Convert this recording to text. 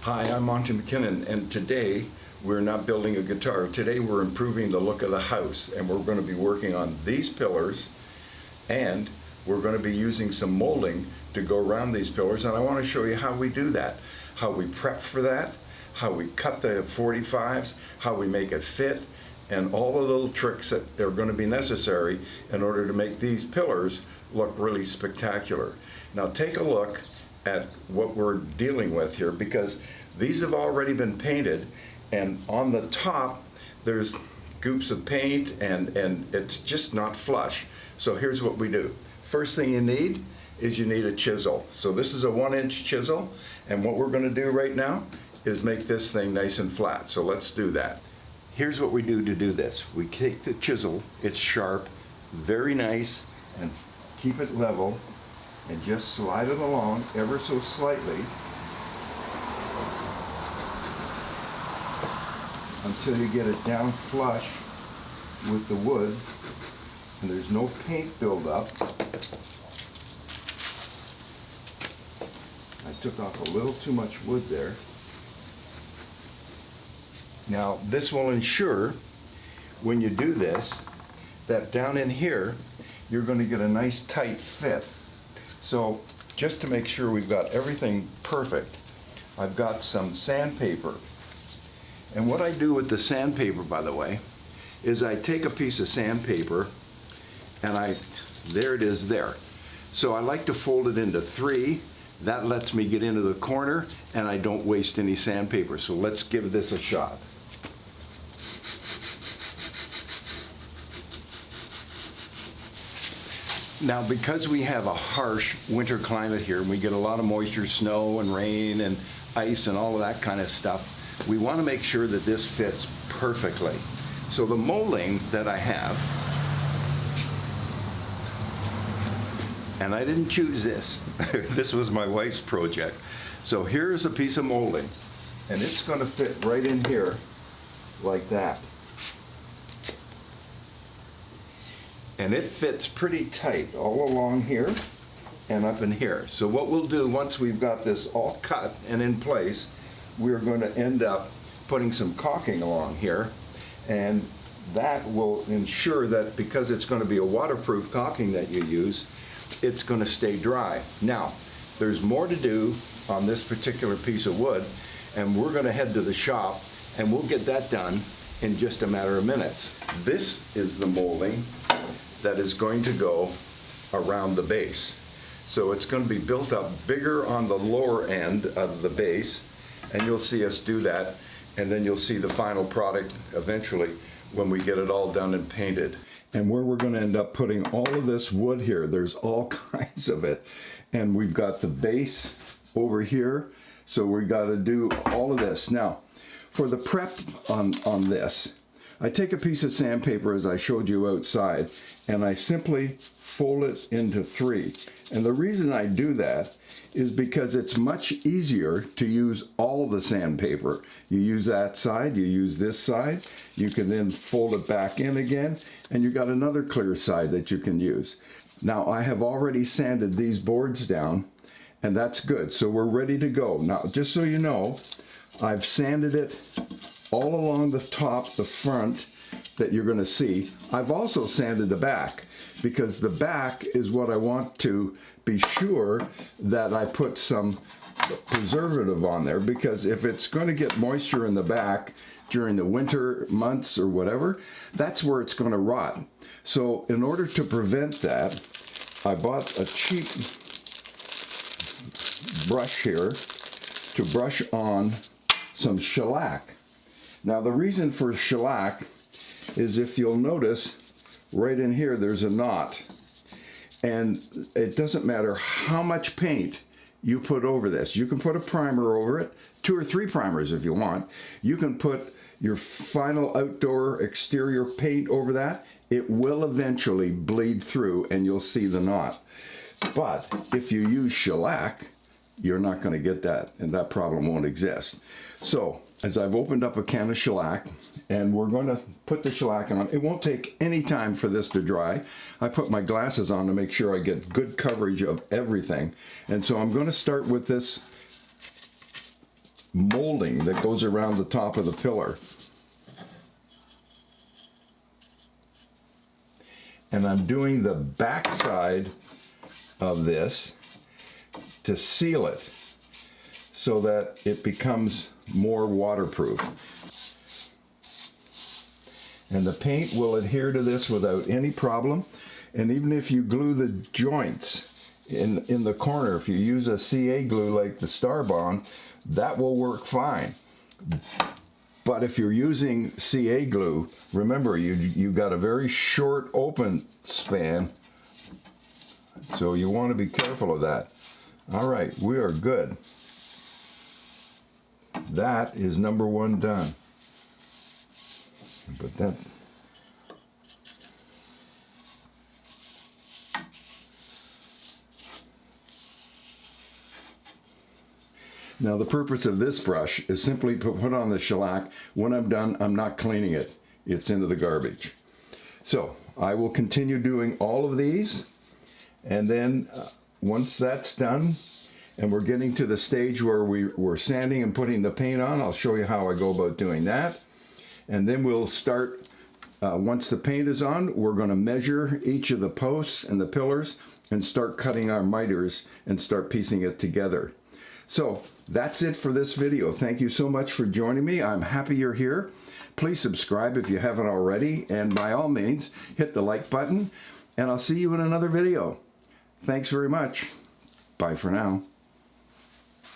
Hi, I'm Monty McKinnon, and today we're not building a guitar. Today we're improving the look of the house, and we're going to be working on these pillars, and we're going to be using some molding to go around these pillars, and I want to show you how we do that, how we prep for that, how we cut the 45s, how we make it fit, and all the little tricks that are going to be necessary in order to make these pillars look really spectacular. Now take a look at what we're dealing with here, because these have already been painted, and on the top there's goops of paint and it's just not flush. So here's what we do. First thing you need is you need a chisel. So this is a 1-inch chisel, and what we're going to do right now is make this thing nice and flat. So let's do that. Here's what we do to do this. We take the chisel, it's sharp, very nice, and keep it level, and just slide it along ever so slightly until you get it down flush with the wood and there's no paint buildup. I took off a little too much wood there. Now this will ensure when you do this that down in here you're going to get a nice tight fit. So just to make sure we've got everything perfect, I've got some sandpaper. And what I do with the sandpaper, by the way, is I take a piece of sandpaper and there it is there. So I like to fold it into 3. That lets me get into the corner and I don't waste any sandpaper. So let's give this a shot. Now, because we have a harsh winter climate here and we get a lot of moisture, snow and rain and ice and all of that kind of stuff, we want to make sure that this fits perfectly. So the molding that I have, and I didn't choose this, this was my wife's project. So here's a piece of molding, and it's going to fit right in here like that. And it fits pretty tight all along here and up in here. So what we'll do once we've got this all cut and in place, we're going to end up putting some caulking along here, and that will ensure that because it's going to be a waterproof caulking that you use, it's going to stay dry. Now, there's more to do on this particular piece of wood, and we're going to head to the shop and we'll get that done in just a matter of minutes. This is the molding that is going to go around the base. So it's going to be built up bigger on the lower end of the base, and you'll see us do that, and then you'll see the final product eventually when we get it all done and painted. And where we're going to end up putting all of this wood here, there's all kinds of it, and we've got the base over here, so we've got to do all of this. Now, for the prep on this, I take a piece of sandpaper, as I showed you outside, and I simply fold it into 3. And the reason I do that is because it's much easier to use all of the sandpaper. You use that side, you use this side, you can then fold it back in again, and you've got another clear side that you can use. Now, I have already sanded these boards down, and that's good. So we're ready to go. Now, just so you know, I've sanded it all along the top, the front that you're going to see. I've also sanded the back, because the back is what I want to be sure that I put some preservative on there, because if it's going to get moisture in the back during the winter months or whatever, that's where it's going to rot. So in order to prevent that, I bought a cheap brush here to brush on some shellac. Now the reason for shellac is, if you'll notice right in here there's a knot, and it doesn't matter how much paint you put over this. You can put a primer over it, 2 or 3 primers if you want. You can put your final outdoor exterior paint over that. It will eventually bleed through and you'll see the knot. But if you use shellac, you're not going to get that, and that problem won't exist. So as I've opened up a can of shellac, and we're going to put the shellac on. It won't take any time for this to dry. I put my glasses on to make sure I get good coverage of everything. And so I'm going to start with this molding that goes around the top of the pillar. And I'm doing the back side of this to seal it so that it becomes more waterproof. And the paint will adhere to this without any problem. And even if you glue the joints in the corner, if you use a CA glue like the Star Bond, that will work fine. But if you're using CA glue, remember you got a very short open span, so you want to be careful of that. All right, we are good. That is number one done. But that. Now the purpose of this brush is simply to put on the shellac. When I'm done, I'm not cleaning it. It's into the garbage. So I will continue doing all of these, and then once that's done and we're getting to the stage where we're sanding and putting the paint on, I'll show you how I go about doing that. And then we'll start, once the paint is on, we're going to measure each of the posts and the pillars and start cutting our miters and start piecing it together. So that's it for this video. Thank you so much for joining me. I'm happy you're here. Please subscribe if you haven't already, and by all means, hit the like button, and I'll see you in another video. Thanks very much. Bye for now.